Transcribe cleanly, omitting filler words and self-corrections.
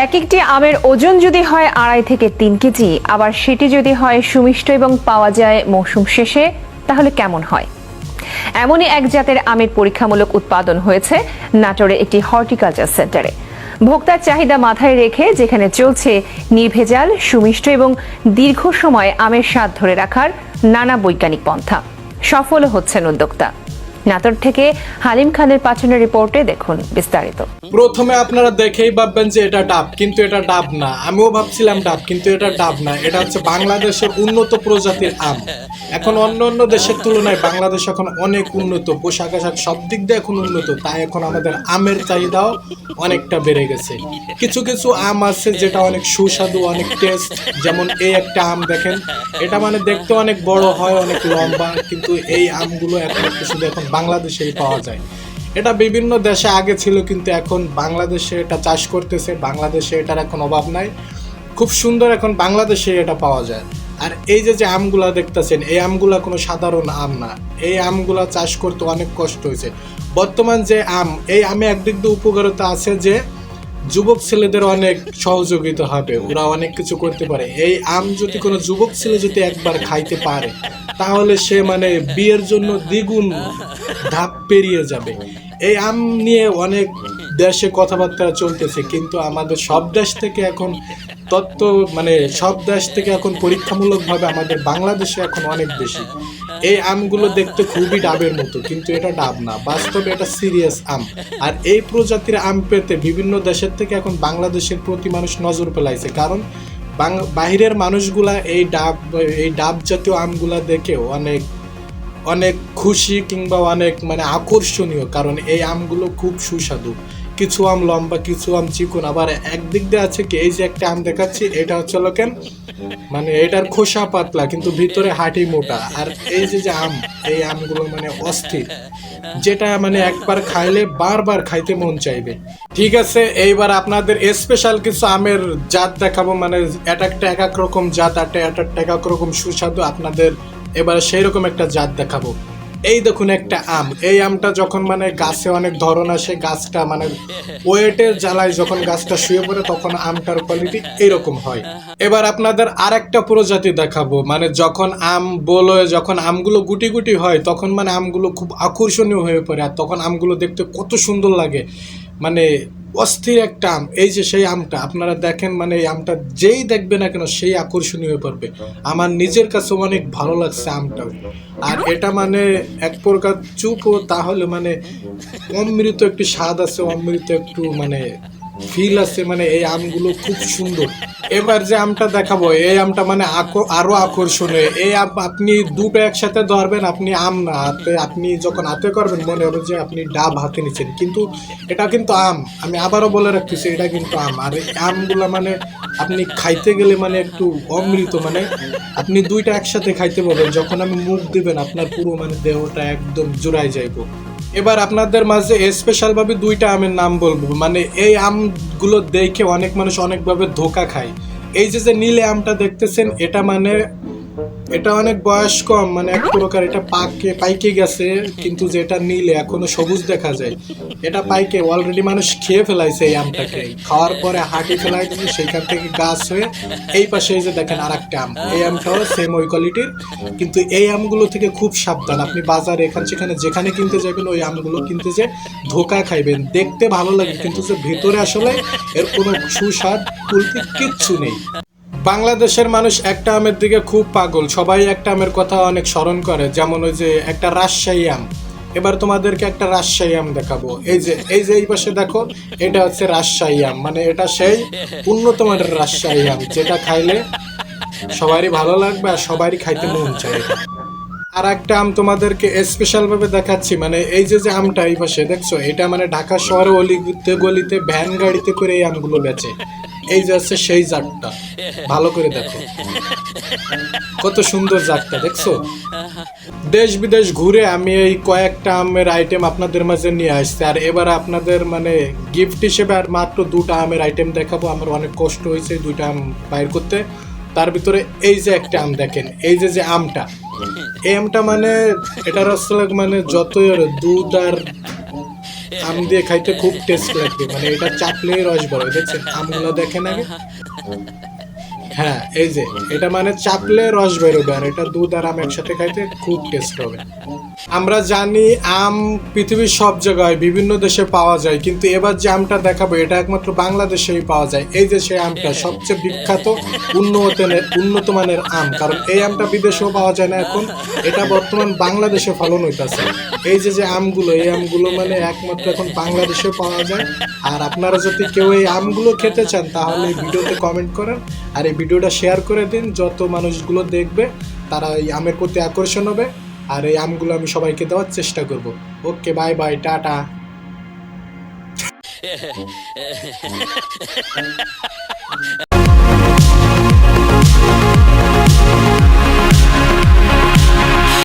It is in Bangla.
এক একটি আমের ওজন যদি হয় 2.5 থেকে 3 কেজি, আবার সেটি যদি হয় সুমিষ্ট এবং পাওয়া যায় মৌসুম শেষে, তাহলে কেমন হয়? এমনই এক জাতের আমের পরীক্ষামূলক উৎপাদন হয়েছে নাটোরের একটি হর্টিকালচার সেন্টারে। ভোক্তার চাহিদা মাথায় রেখে যেখানে চলছে নির্ভেজাল, সুমিষ্ট এবং দীর্ঘ সময় আমের স্বাদ ধরে রাখার নানা বৈজ্ঞানিক পন্থা। সফলও হচ্ছেন উদ্যোক্তা। নাটোর থেকে হালিম খানের পাঠানো রিপোর্টে দেখুন বিস্তারিত। প্রথমে আপনারা দেখেই ভাববেন যে এটা ডাব, কিন্তু এটা ডাব না। আমিও ভাবছিলাম ডাব, কিন্তু এটা ডাব না। এটা হচ্ছে বাংলাদেশের উন্নত প্রজাতির আম। এখন অন্য দেশের তুলনায় বাংলাদেশ এখন অনেক উন্নত, পোশাক আশাক সব দিক দিয়ে এখন উন্নত। তাই এখন আমাদের আমের চাহিদাও অনেকটা বেড়ে গেছে। কিছু কিছু আম আছে যেটা অনেক সুস্বাদু, অনেক টেস্ট। যেমন এই একটা আম দেখেন, এটা মানে দেখতে অনেক বড় হয়, অনেক লম্বা, কিন্তু এই আমগুলো এখন শুধু এখন বাংলাদেশেই পাওয়া যায়। এটা বিভিন্ন দেশে আগে ছিল, কিন্তু এখন বাংলাদেশে এটা চাষ করতেছে। বাংলাদেশে এটার এখন অভাব নাই, খুব সুন্দর এখন বাংলাদেশে এটা পাওয়া যায়। আর এই যে আমগুলা দেখতেছেন, এই আমগুলা কোনো সাধারণ আম না। এই আমগুলা চাষ করতে অনেক কষ্ট হয়েছে। বর্তমান যে আম, এই আমে একদিক দিয়ে উপকারিতা আছে যে যুবক ছেলেদের অনেক সহযোগিতা হবে, ওরা অনেক কিছু করতে পারে। এই আম যদি কোনো যুবক ছেলে যদি একবার খাইতে পারে, তাহলে সে মানে বিয়ের জন্য দ্বিগুণ ধাপ পেরিয়ে যাবে। এই আম নিয়ে অনেক দেশে কথাবার্তা চলতেছে, কিন্তু আমাদের সব দেশ থেকে এখন সব দেশ থেকে এখন পরীক্ষামূলকভাবে আমাদের বাংলাদেশে এখন অনেক বেশি। এই আমগুলো দেখতে খুবই ডাবের মতো, কিন্তু এটা ডাব না, বাস্তবে এটা সিরিয়াস আম। আর এই প্রজাতির আম পেতে বিভিন্ন দেশের থেকে এখন বাংলাদেশের প্রতি মানুষ নজর ফেলাইছে, কারণ বাহিরের মানুষগুলা এই ডাব জাতীয় আমগুলা দেখে অনেক খুশি কিংবা অনেক আকর্ষণীয়, কারণ এই আমগুলো খুব সুস্বাদু। কিছু আম লম্বা, কিছু আম চিকন। আবার একদিক দিয়ে আছে কি, এই যে একটা আম দেখাচ্ছি, এটা হচ্ছে লোকেন এটার খোসা পাতলা কিন্তু ভিতরে হাঁটি মোটা। আর এই যে আম, এই আমগুলো অস্থির, যেটা একবার খাইলে বারবার খাইতে মন চাইবে। ঠিক আছে, এইবার আপনাদের স্পেশাল কিছু আমের জাত দেখাবো। এটা একটা এক এক রকম জাত, এটা এক এক রকম সুস্বাদু। আপনাদের এবার সেই রকম একটা জাত দেখাবো। এই দেখুন একটা আম, এই আমটা যখন গাছে অনেক ধরন আসে, গাছটা ওয়েটের জ্বালায় যখন গাছটা শুয়ে পড়ে, তখন আমটার কোয়ালিটি এইরকম হয়। এবার আপনাদের আর একটা প্রজাতি দেখাবো। যখন আম বলয়, যখন আমগুলো গুটি গুটি হয়, তখন আমগুলো খুব আকর্ষণীয় হয়ে পড়ে। আর তখন আমগুলো দেখতে কত সুন্দর লাগে, অস্থির একটা আম। এই যে সেই আমটা আপনারা দেখেন, এই আমটা যেই দেখবে না কেন সেই আকর্ষণীয় হয়ে পড়বে। আমার নিজের কাছে অনেক ভালো লাগছে আমটা। আর এটা এক প্রকার চুপও, তাহলে অমৃত একটু স্বাদ আছে, অমৃত একটু ফিল আছে। এই আমগুলো খুব সুন্দর। এবার যে আমটা দেখাবো, এই আমটা আরো আকর্ষণীয়। এই আম আপনি দুটো একসাথে ধরবেন, আপনি আম না আপনি যখন হাতে করবেন মনে হবে যে আপনি ডাব হাতে নিচ্ছেন, কিন্তু এটা কিন্তু আম। আমি আবারও বলে রাখতেছি, এটা কিন্তু আম। আর এই আমগুলা আপনি খাইতে গেলে একটু অমৃত, আপনি দুইটা একসাথে খাইতে পারবেন। যখন আমি মুখ দিবেন, আপনার পুরো দেহটা একদম জুড়াই যাইবো। এবার আপনাদের মাঝে স্পেশাল ভাবে দুইটা আমের নাম বলবো। এই আমগুলো দেখে অনেক মানুষ অনেকভাবে ধোকা খায়। এই যে নীলে আমটা দেখতেছেন, এটা অনেক বয়স কম, এক প্রকার এটা পাইকে গেছে, কিন্তু যেটা নীলে এখনো সবুজ দেখা যায়, এটা পাইকে অলরেডি মানুষ খেয়ে ফেলাইছে। এই আমটাকে খাওয়ার পরে হাঁটি ফেলাই দিচ্ছে, সেইখান থেকে গাছ হয়ে এই পাশে এই যে দেখেন আর একটা আম, এই আমটাও সেম ওই কোয়ালিটির। কিন্তু এই আমগুলো থেকে খুব সাবধান, আপনি বাজারে সেখানে যেখানে কিনতে যাবেন, ওই আমগুলো কিনতে যে ধোকা খাইবেন। দেখতে ভালো লাগে, কিন্তু যে ভিতরে আসলে এর কোনো সুস্বাদ কুলতি কিচ্ছু নেই। বাংলাদেশের মানুষ একটা আমের দিকে খুব পাগল, সবাই একটা আমের কথা অনেক স্মরণ করে, যেমন ওই যে একটা রাজশাহী আম। এবার তোমাদেরকে একটা রাজশাহী আম দেখাবো। এই যে এই পাশে দেখো, এটা হচ্ছে রাজশাহী আম। এটা সেই উন্নত মানের রাজশাহী আম, যেটা খাইলে সবারই ভালো লাগবে আর সবারই খাইতে মন চাইবে। আর একটা আম তোমাদেরকে স্পেশাল ভাবে দেখাচ্ছি। এই যে আমটা এই পাশে দেখছো, এটা ঢাকা শহরে অলিতে গলিতে ভ্যান গাড়িতে করে এই আমগুলো বেচে। এই যে আছে সেই জাতটা, ভালো করে দেখো কত সুন্দর জাতটা, দেখছো? দেশ বিদেশ ঘুরে আমি এই কয়েকটা আমের আইটেম আপনাদের মাঝে নিয়ে আসছি। আর এবার আপনাদের গিফট হিসেবে আর মাত্র দুটা আমের আইটেম দেখাবো। আমার অনেক কষ্ট হয়েছে দুইটা আম বাইর করতে। তার ভিতরে এই যে একটা আম দেখেন, এই যে আমটা, এই আমটা এটার আসলে যতই দুধ আর আম দিয়ে খাইতে খুব টেস্ট লাগবে, মানে এটা চাপলে রস বেরোয়। দেখছেন আমগুলো দেখেন আগে, হ্যাঁ এই যে এটা মানে চাপলে রস বেরোবে, আর এটা দুধ আর আম একসাথে খাইতে খুব টেস্ট হবে। আমরা জানি আম পৃথিবীর সব জায়গায় বিভিন্ন দেশে পাওয়া যায়, কিন্তু এবার যে আমটা দেখাবো এটা একমাত্র বাংলাদেশেই পাওয়া যায়। এই যে সেই আমটা সবচেয়ে বিখ্যাত উন্নত মানের আম, কারণ এই আমটা বিদেশেও পাওয়া যায় না এখন, এটা বর্তমান বাংলাদেশে ফলন হইতাছে। এই যে আমগুলো, এই আমগুলো মানে একমাত্র এখন বাংলাদেশে পাওয়া যায়। আর আপনারা যদি কেউ এই আমগুলো খেতে চান তাহলে এই ভিডিওতে কমেন্ট করেন, আর এই ভিডিওটা শেয়ার করে দিন, যত মানুষগুলো দেখবে তারা এই আমের প্রতি আকর্ষণ হবে, আর এই আমগুলো আমি সবাইকে দেওয়ার চেষ্টা করব। ওকে, বাই বাই, টাটা।